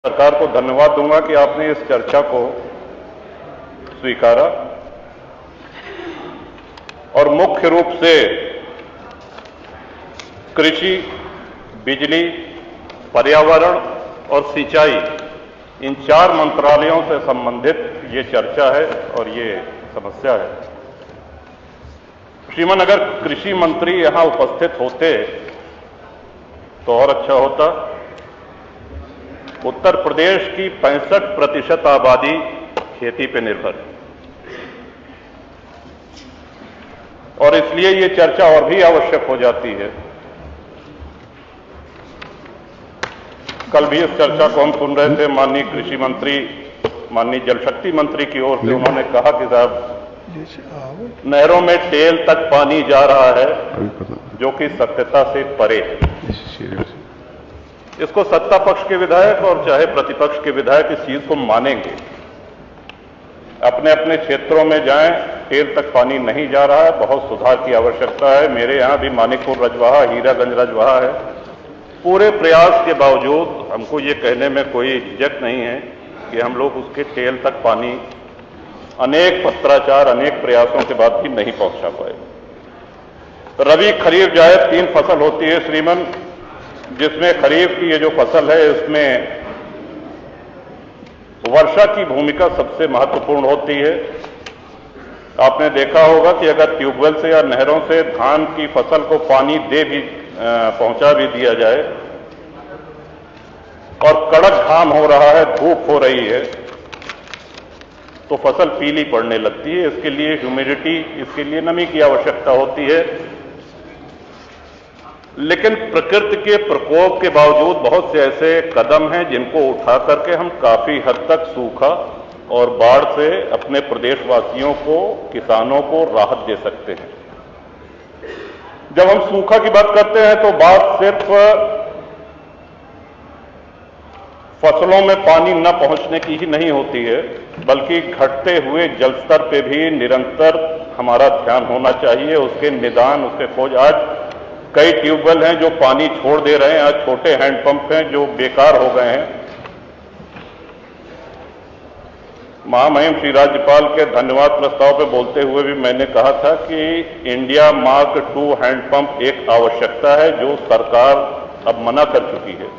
सरकार को धन्यवाद दूंगा कि आपने इस चर्चा को स्वीकारा और मुख्य रूप से कृषि, बिजली, पर्यावरण और सिंचाई इन 4 मंत्रालयों से संबंधित ये चर्चा है और ये समस्या है। श्रीमान, अगर कृषि मंत्री यहां उपस्थित होते तो और अच्छा होता। उत्तर प्रदेश की 65% आबादी खेती पर निर्भर है और इसलिए ये चर्चा और भी आवश्यक हो जाती है। कल भी इस चर्चा को हम सुन रहे थे। माननीय कृषि मंत्री, माननीय जल शक्ति मंत्री की ओर से उन्होंने कहा कि साहब, नहरों में टेल तक पानी जा रहा है जो कि सत्यता से परे है। इसको सत्ता पक्ष के विधायक और चाहे प्रतिपक्ष के विधायक इस चीज को मानेंगे। अपने अपने क्षेत्रों में जाएं, टेल तक पानी नहीं जा रहा है, बहुत सुधार की आवश्यकता है। मेरे यहां भी मानिकपुर रजवाहा, हीरागंज रजवाहा है। पूरे प्रयास के बावजूद हमको ये कहने में कोई झिझक नहीं है कि हम लोग उसके टेल तक पानी अनेक पत्राचार, अनेक प्रयासों के बाद भी नहीं पहुंचा पाए। रबी, खरीफ, जायद 3 फसल होती है श्रीमन, जिसमें खरीफ की ये जो फसल है इसमें वर्षा की भूमिका सबसे महत्वपूर्ण होती है। आपने देखा होगा कि अगर ट्यूबवेल से या नहरों से धान की फसल को पानी पहुंचा भी दिया जाए और कड़क घाम हो रहा है, धूप हो रही है, तो फसल पीली पड़ने लगती है। इसके लिए ह्यूमिडिटी, इसके लिए नमी की आवश्यकता होती है। लेकिन प्रकृति के प्रकोप के बावजूद बहुत से ऐसे कदम हैं जिनको उठा करके हम काफी हद तक सूखा और बाढ़ से अपने प्रदेशवासियों को, किसानों को राहत दे सकते हैं। जब हम सूखा की बात करते हैं तो बात सिर्फ फसलों में पानी न पहुंचने की ही नहीं होती है, बल्कि घटते हुए जल स्तर पे भी निरंतर हमारा ध्यान होना चाहिए। उसके निदान, उसके खोज। आज कई ट्यूबवेल हैं जो पानी छोड़ दे रहे हैं, आज छोटे हैंडपंप हैं जो बेकार हो गए हैं। महामहिम श्री राज्यपाल के धन्यवाद प्रस्ताव पर बोलते हुए भी मैंने कहा था कि इंडिया मार्क II हैंडपंप एक आवश्यकता है जो सरकार अब मना कर चुकी है।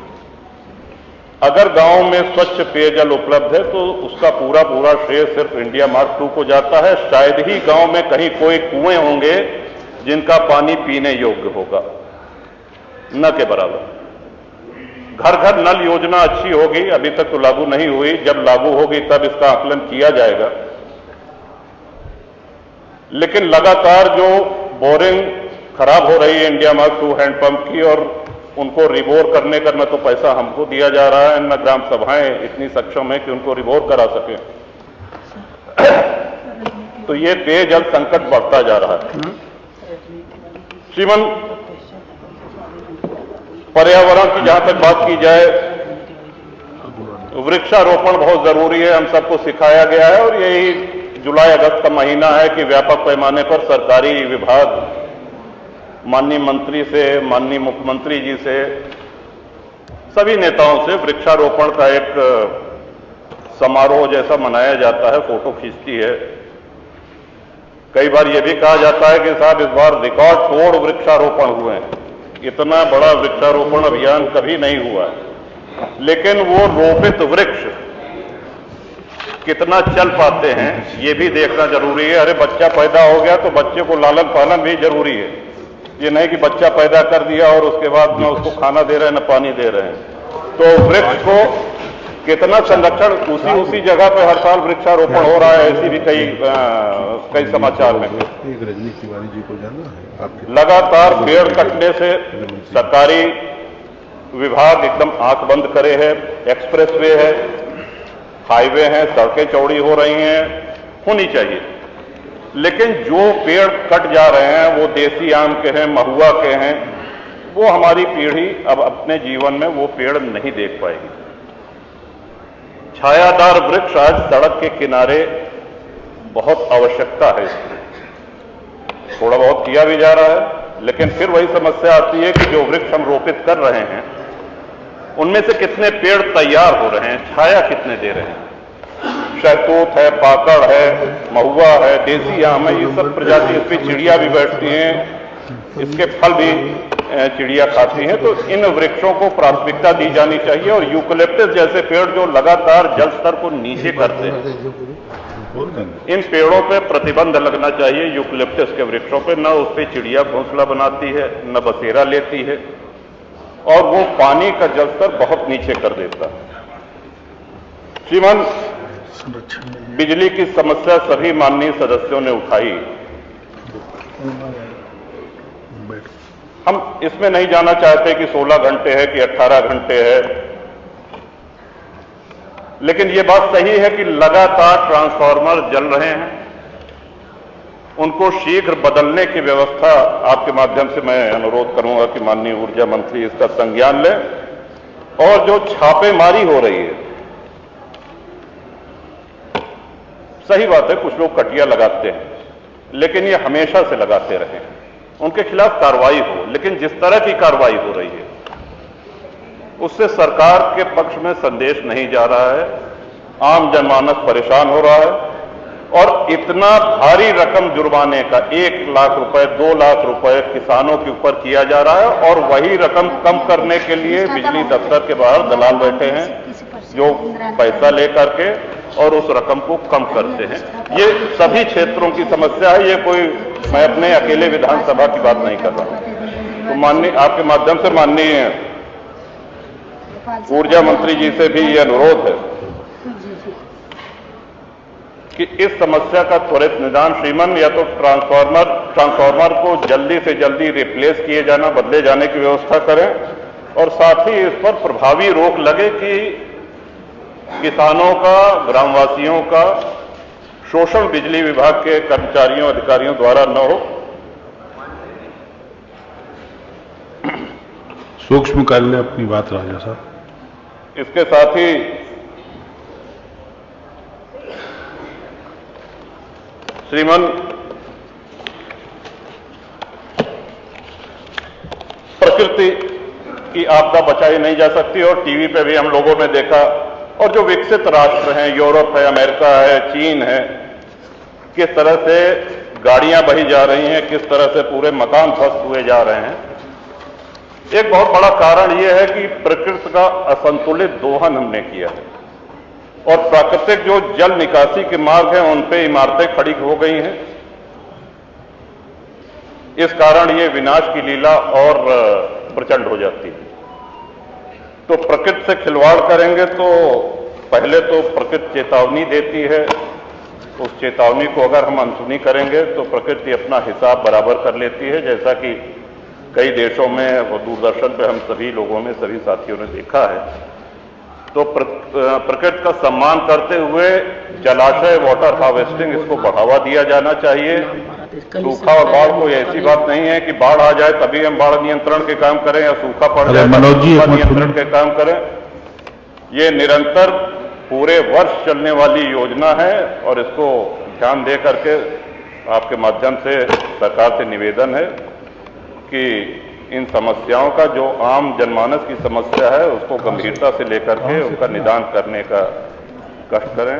अगर गांव में स्वच्छ पेयजल उपलब्ध है तो उसका पूरा श्रेय सिर्फ इंडिया मार्क II को जाता है। शायद ही गांव में कहीं कोई कुएं होंगे जिनका पानी पीने योग्य होगा, न के बराबर। घर घर नल योजना अच्छी होगी, अभी तक तो लागू नहीं हुई। जब लागू होगी तब इसका आकलन किया जाएगा। लेकिन लगातार जो बोरिंग खराब हो रही है इंडिया मार्क II हैंडपंप की, और उनको रिबोर करने का न तो पैसा हमको दिया जा रहा है, न ग्राम सभाएं इतनी सक्षम है कि उनको रिबोर करा सके, तो ये पेयजल संकट बढ़ता जा रहा है। श्रीमन, पर्यावरण की जहां तक बात की जाए, वृक्षारोपण बहुत जरूरी है। हम सबको सिखाया गया है और यही जुलाई अगस्त का महीना है कि व्यापक पैमाने पर सरकारी विभाग माननीय मंत्री से, माननीय मुख्यमंत्री जी से, सभी नेताओं से वृक्षारोपण का एक समारोह जैसा मनाया जाता है, फोटो खींचती है। कई बार यह भी कहा जाता है कि साहब इस बार रिकॉर्ड तोड़ वृक्षारोपण हुए हैं। इतना बड़ा वृक्षारोपण अभियान कभी नहीं हुआ है। लेकिन वो रोपित वृक्ष कितना चल पाते हैं ये भी देखना जरूरी है। अरे बच्चा पैदा हो गया तो बच्चे को लालन पालन भी जरूरी है। ये नहीं कि बच्चा पैदा कर दिया और उसके बाद न उसको खाना दे रहे हैं न पानी दे रहे हैं। तो वृक्ष को कितना संरक्षण, उसी जगह पे हर साल वृक्षारोपण हो रहा है। ऐसी भी कई समाचार में रजनी तिवारी जी को जाना है। लगातार पेड़ कटने से सरकारी विभाग एकदम आंख बंद करे है। एक्सप्रेसवे है, हाईवे हैं, सड़कें चौड़ी हो रही हैं, होनी चाहिए। लेकिन जो पेड़ कट जा रहे हैं वो देसी आम के हैं, महुआ के हैं, वो हमारी पीढ़ी अब अपने जीवन में वो पेड़ नहीं देख पाएगी। छायादार वृक्ष आज सड़क के किनारे बहुत आवश्यकता है। थोड़ा बहुत किया भी जा रहा है, लेकिन फिर वही समस्या आती है कि जो वृक्ष हम रोपित कर रहे हैं उनमें से कितने पेड़ तैयार हो रहे हैं, छाया कितने दे रहे हैं। शहतूत है, पाकड़ है, महुआ है, देसी आम है, ये सब प्रजाति, इस पर चिड़िया भी बैठती हैं, इसके फल भी चिड़िया खाती हैं। तो इन वृक्षों को प्राथमिकता दी जानी चाहिए और यूकलिप्टस जैसे पेड़ जो लगातार जल स्तर को नीचे करते हैं, इन पेड़ों पे प्रतिबंध लगना चाहिए। यूकलिप्टस के वृक्षों पे न उस पे चिड़िया घोंसला बनाती है, न बसेरा लेती है, और वो पानी का जल स्तर बहुत नीचे कर देता है। श्रीमान, बिजली की समस्या सभी माननीय सदस्यों ने उठाई। हम इसमें नहीं जाना चाहते कि 16 घंटे है कि 18 घंटे है, लेकिन ये बात सही है कि लगातार ट्रांसफार्मर जल रहे हैं, उनको शीघ्र बदलने की व्यवस्था आपके माध्यम से मैं अनुरोध करूंगा कि माननीय ऊर्जा मंत्री इसका संज्ञान लें। और जो छापेमारी हो रही है, सही बात है कुछ लोग कटिया लगाते हैं, लेकिन ये हमेशा से लगाते रहे, उनके खिलाफ कार्रवाई हो। लेकिन जिस तरह की कार्रवाई हो रही है उससे सरकार के पक्ष में संदेश नहीं जा रहा है, आम जनमानस परेशान हो रहा है, और इतना भारी रकम जुर्माने का 1 लाख रुपए 2 लाख रुपए किसानों के ऊपर किया जा रहा है, और वही रकम कम करने के लिए बिजली दफ्तर के बाहर दलाल बैठे हैं जो पैसा लेकर के और उस रकम को कम करते हैं। ये सभी क्षेत्रों की समस्या है, ये कोई मैं अपने अकेले विधानसभा की बात नहीं कर रहा हूं। तो माननीय आपके माध्यम से माननीय ऊर्जा मंत्री जी से भी ये अनुरोध है कि इस समस्या का त्वरित निदान श्रीमन, या तो ट्रांसफार्मर को जल्दी से जल्दी रिप्लेस किए जाना, बदले जाने की व्यवस्था करें, और साथ ही इस पर प्रभावी रोक लगे कि किसानों का, ग्रामवासियों का शोषण बिजली विभाग के कर्मचारियों, अधिकारियों द्वारा न हो। सूक्ष्मकाल ने अपनी बात राजा साहब। इसके साथ ही श्रीमान, प्रकृति की आपदा बचाई नहीं जा सकती, और टीवी पे भी हम लोगों ने देखा, और जो विकसित राष्ट्र हैं, यूरोप है, अमेरिका है, चीन है, किस तरह से गाड़ियां बही जा रही हैं, किस तरह से पूरे मकान ध्वस्त हुए जा रहे हैं। एक बहुत बड़ा कारण यह है कि प्रकृति का असंतुलित दोहन हमने किया है, और प्राकृतिक जो जल निकासी के मार्ग हैं उन पे इमारतें खड़ी हो गई हैं। इस कारण ये विनाश की लीला और प्रचंड हो जाती है। तो प्रकृति से खिलवाड़ करेंगे तो पहले तो प्रकृति चेतावनी देती है, उस चेतावनी को अगर हम अनसुनी करेंगे तो प्रकृति अपना हिसाब बराबर कर लेती है, जैसा कि कई देशों में और दूरदर्शन पे हम सभी लोगों ने, सभी साथियों ने देखा है। तो प्रकृति का सम्मान करते हुए जलाशय, वाटर हार्वेस्टिंग, इसको बढ़ावा दिया जाना चाहिए। सूखा और बाढ़ कोई ऐसी बात नहीं है कि बाढ़ आ जाए तभी हम बाढ़ नियंत्रण के काम करें, या सूखा पड़ जाए तभी सूखा नियंत्रण के काम करें। ये निरंतर पूरे वर्ष चलने वाली योजना है, और इसको ध्यान दे करके आपके माध्यम से सरकार से निवेदन है कि इन समस्याओं का, जो आम जनमानस की समस्या है, उसको गंभीरता से लेकर के उनका निदान करने का कष्ट करें।